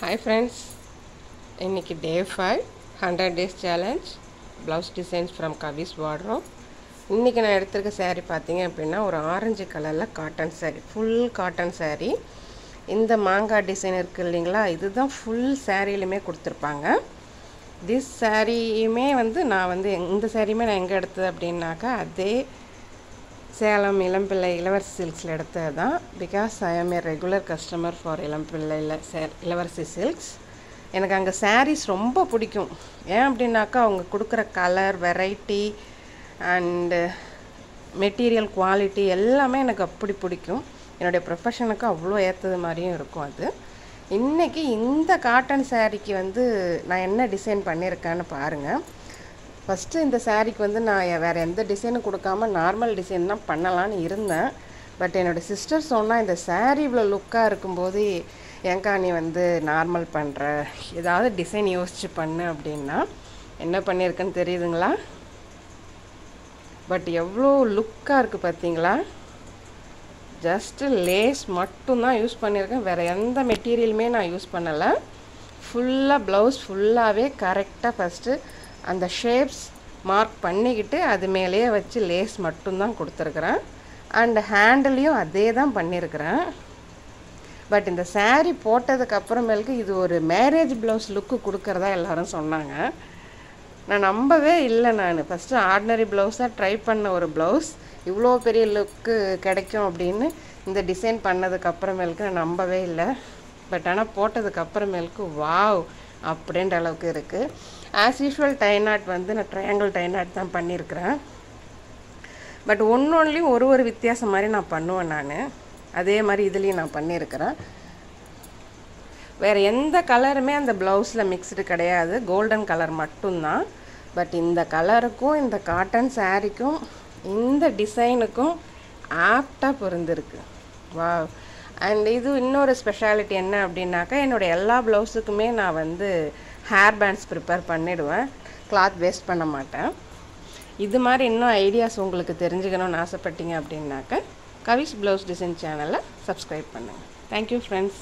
Hi friends, இன்னைக்கு day 5 100 days challenge blouse designs from Kavi's wardrobe. இன்னைக்கு நான் எடுத்துருக்க saree பார்த்தீங்க அப்படின்னா ஒரு ஆரஞ்சு கலரில் cotton saree, full cotton saree. இந்த மாங்காய் டிசைன் இருக்குது இல்லைங்களா, இதுதான் ஃபுல் சாரியிலுமே கொடுத்துருப்பாங்க. திஸ் சாரியுமே நான் இந்த சாரியுமே நான் எங்கே எடுத்தது அப்படின்னாக்கா அதே சேலம் இளம்பிள்ளை இளவரசி சில்க்ஸில் எடுத்தது தான். பிகாஸ் ஐ ஆம் ஏ ரெகுலர் கஸ்டமர் ஃபார் இளம்பிள்ளையில் இளவரசி சில்க்ஸ். எனக்கு அங்கே சாரீஸ் ரொம்ப பிடிக்கும். ஏன் அப்படின்னாக்கா அவங்க கொடுக்குற colour, variety and material quality எல்லாமே எனக்கு அப்படி பிடிக்கும். என்னுடைய ப்ரொஃபஷனுக்கு அவ்வளோ ஏற்றது மாதிரியும் இருக்கும் அது. இன்றைக்கி இந்த காட்டன் சாரீக்கு நான் என்ன டிசைன் பண்ணியிருக்கேன்னு பாருங்கள். ஃபஸ்ட்டு இந்த சாரீக்கு நான் வேறு எந்த டிசைனும் கொடுக்காம நார்மல் டிசைன் தான் பண்ணலான்னு இருந்தேன். பட் என்னோடய சிஸ்டர் சொன்னால் இந்த சாரீ இவ்வளோ லுக்காக இருக்கும்போது ஏங்கா நீ நார்மல் பண்ணுற, ஏதாவது டிசைன் யோசித்து பண்ணு அப்படின்னா என்ன பண்ணியிருக்கேன்னு தெரியுதுங்களா? பட் எவ்வளோ லுக்காக இருக்குது பார்த்தீங்களா? ஜஸ்ட்டு லேஸ் மட்டும்தான் யூஸ் பண்ணியிருக்கேன், வேறு எந்த மெட்டீரியலுமே நான் யூஸ் பண்ணலை. ஃபுல்லாக ப்ளவுஸ் ஃபுல்லாகவே கரெக்டாக ஃபஸ்ட்டு அந்த ஷேப்ஸ் மார்க் பண்ணிக்கிட்டு அது மேலேயே வச்சு லேஸ் மட்டும்தான் கொடுத்துருக்குறேன். அண்ட் ஹேண்டிலையும் அதே தான் பண்ணியிருக்கிறேன். பட் இந்த சாரீ போட்டதுக்கப்புறமேலுக்கு இது ஒரு மேரேஜ் ப்ளவுஸ் லுக்கு கொடுக்குறதா எல்லோரும் சொன்னாங்க. நான் நம்பவே இல்லை. நான் ஃபஸ்ட்டு ஆர்டினரி ப்ளவுஸாக ட்ரை பண்ண ஒரு ப்ளவுஸ் இவ்வளோ பெரிய லுக்கு கிடைக்கும் அப்படின்னு இந்த டிசைன் பண்ணதுக்கப்புறமேலுக்கு நான் நம்பவே இல்லை. பட் ஆனால் போட்டதுக்கப்புறமேலுக்கு வாவ் அப்படின்ற அளவுக்கு இருக்குது. ஆஸ் யூஷுவல் டை நாட் நான் ட்ரையாங்கிள் டை நாட் தான் பண்ணியிருக்கிறேன். பட் ஒன்றுலேயும் ஒரு வித்தியாசம் மாதிரி நான் பண்ணுவேன். நான் அதே மாதிரி இதுலேயும் நான் பண்ணியிருக்கிறேன். வேறு எந்த கலருமே அந்த ப்ளவுஸில் மிக்ஸ்டு கிடையாது, கோல்டன் கலர் மட்டும்தான். பட் இந்த கலருக்கும் இந்த காட்டன் சாரீக்கும் இந்த டிசைனுக்கும் ஆப்டாக பொருந்திருக்கு. வா! அண்ட் இது இன்னொரு ஸ்பெஷாலிட்டி என்ன அப்படின்னாக்கா, என்னோடய எல்லா ப்ளவுஸுக்குமே நான் ஹேர் பேண்ட்ஸ் ப்ரிப்பேர் பண்ணிவிடுவேன், கிளாத் வேஸ்ட் பண்ண மாட்டேன். இது மாதிரி இன்னும் ஐடியாஸ் உங்களுக்கு தெரிஞ்சுக்கணும்னு ஆசைப்பட்டீங்க அப்படின்னாக்கா கவிஸ் ப்ளவுஸ் டிசைன் சேனலை சப்ஸ்கிரைப் பண்ணுங்கள். Thank you friends.